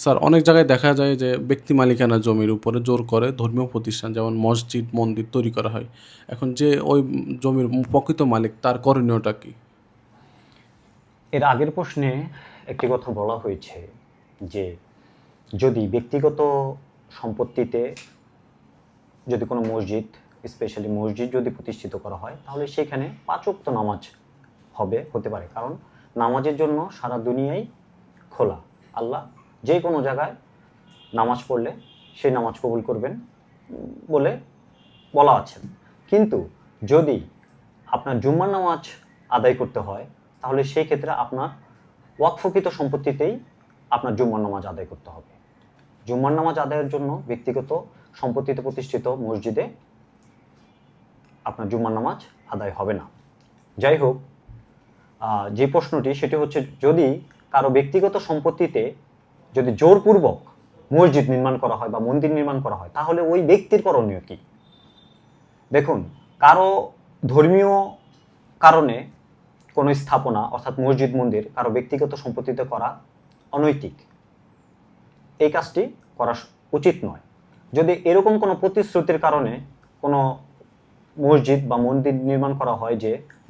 Sir অনেক জায়গায় দেখা যায় যে ব্যক্তি মালিকানা জমির উপরে জোর করে ধর্মীয় প্রতিষ্ঠান যেমন মসজিদ মন্দির তৈরি করা হয়। এখন যে ওই জমির প্রকৃত মালিক তার করণীয়টা কি? এর আগের প্রশ্নে একটি কথা বলা হয়েছে যে যদি ব্যক্তিগত সম্পত্তিতে যদি কোনো মসজিদ, স্পেশালি মসজিদ যদি প্রতিষ্ঠিত করা হয়, তাহলে সেখানে ৫ ওয়াক্ত নামাজ হতে পারে। কারণ নামাজের জন্য সারা দুনিয়াই খোলা। আল্লাহ যে কোনো জায়গায় নামাজ পড়লে সেই নামাজ কবুল করবেন বলে বলা আছে। কিন্তু যদি আপনার জুম্মার নামাজ আদায় করতে হয়, তাহলে সেই ক্ষেত্রে আপনার ওয়াকফকৃত সম্পত্তিতেই আপনার জুম্মার নামাজ আদায় করতে হবে। জুম্মার নামাজ আদায়ের জন্য ব্যক্তিগত সম্পত্তিতে প্রতিষ্ঠিত মসজিদে আপনার জুম্মার নামাজ আদায় হবে না। যাই হোক, যে প্রশ্নটি সেটি হচ্ছে, যদি কারো ব্যক্তিগত সম্পত্তিতে যদি জোরপূর্বক মসজিদ নির্মাণ করা হয় বা মন্দির নির্মাণ করা হয়, তাহলে ওই ব্যক্তির করণীয় কি? দেখুন, কারো ধর্মীয় কারণে কোনো স্থাপনা অর্থাৎ মসজিদ মন্দির কারো ব্যক্তিগত সম্পত্তিতে করা অনৈতিক। এই কাজটি করা উচিত নয়। যদি এরকম কোনো প্রতিশ্রুতির কারণে কোনো মসজিদ বা মন্দির নির্মাণ করা হয়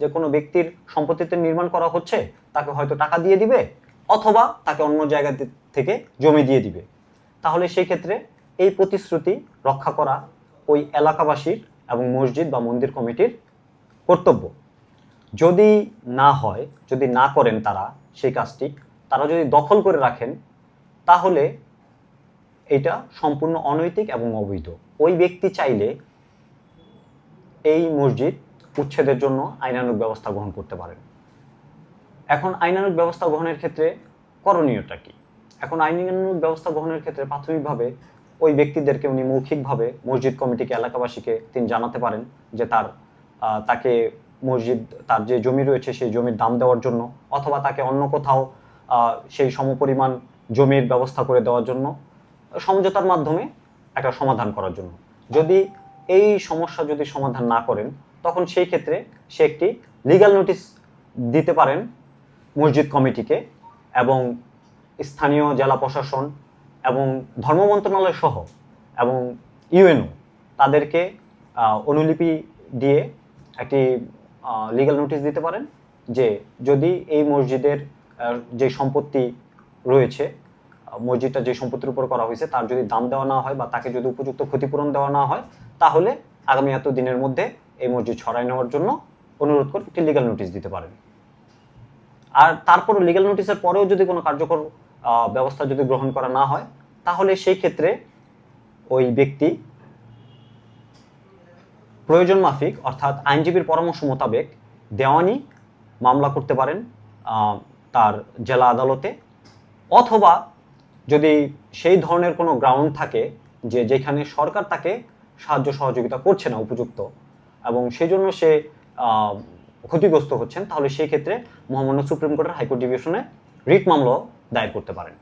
যে কোনো ব্যক্তির সম্পত্তিতে নির্মাণ করা হচ্ছে, তাকে হয়তো টাকা দিয়ে দিবে অথবা তাকে অন্য জায়গা থেকে জমি দিয়ে দিবে, তাহলে সেই ক্ষেত্রে এই প্রতিশ্রুতি রক্ষা করা ওই এলাকাবাসীর এবং মসজিদ বা মন্দির কমিটির কর্তব্য। যদি না হয়, যদি না করেন তারা সেই কাজটি, তারা যদি দখল করে রাখেন, তাহলে এটা সম্পূর্ণ অনৈতিক এবং অবৈধ। ওই ব্যক্তি চাইলে এই মসজিদ উচ্ছেদের জন্য আইনানুগ ব্যবস্থা গ্রহণ করতে পারেন। এখন আইনানুগ ব্যবস্থা গ্রহণের ক্ষেত্রে করণীয়টা কি? এখন আইনানুগ ব্যবস্থা গ্রহণের ক্ষেত্রে প্রাথমিকভাবে ওই ব্যক্তিদেরকে উনি মৌখিকভাবে মসজিদ কমিটিকে, এলাকাবাসীকে তিনি জানাতে পারেন যে তাকে মসজিদ, তার যে জমি রয়েছে সেই জমির দাম দেওয়ার জন্য, অথবা তাকে অন্য কোথাও সেই সমপরিমাণ জমির ব্যবস্থা করে দেওয়ার জন্য, সমঝোতার মাধ্যমে একটা সমাধান করার জন্য। যদি এই সমস্যা যদি সমাধান না করেন, তখন সেই ক্ষেত্রে সে একটি লিগ্যাল নোটিশ দিতে পারেন মসজিদ কমিটিকে, এবং স্থানীয় জেলা প্রশাসন এবং ধর্ম মন্ত্রণালয় সহ এবং ইউএনও তাদেরকে অনুলিপি দিয়ে একটি লিগ্যাল নোটিশ দিতে পারেন যে যদি এই মসজিদের যে সম্পত্তি রয়েছে, মসজিদটা যে সম্পত্তির উপর করা হয়েছে, তার যদি দাম দেওয়া না হয় বা তাকে যদি উপযুক্ত ক্ষতিপূরণ দেওয়া না হয়, তাহলে আগামী এত দিনের মধ্যে এই মসজিদ সরাই নেওয়ার জন্য অনুরোধ করে একটি লিগ্যাল নোটিশ দিতে পারেন। আর তারপর লিগ্যাল নোটিশের পরেও যদি কোনো কার্যকর ব্যবস্থা যদি গ্রহণ করা না হয়, তাহলে সেই ক্ষেত্রে ওই ব্যক্তি প্রয়োজন মাফিক অর্থাৎ আইনজীবীর পরামর্শ মোতাবেক দেওয়ানি মামলা করতে পারেন তার জেলা আদালতে, অথবা যদি সেই ধরনের কোনো গ্রাউন্ড থাকে যেখানে সরকার তাকে সাহায্য সহযোগিতা করছে না উপযুক্ত, এবং সেই জন্য সে ক্ষতিগ্রস্ত হচ্ছেন, তাহলে সেই ক্ষেত্রে মহামান্য সুপ্রিম কোর্টের হাইকোর্ট ডিভিশনে রিট মামলা দায়ের করতে পারেন।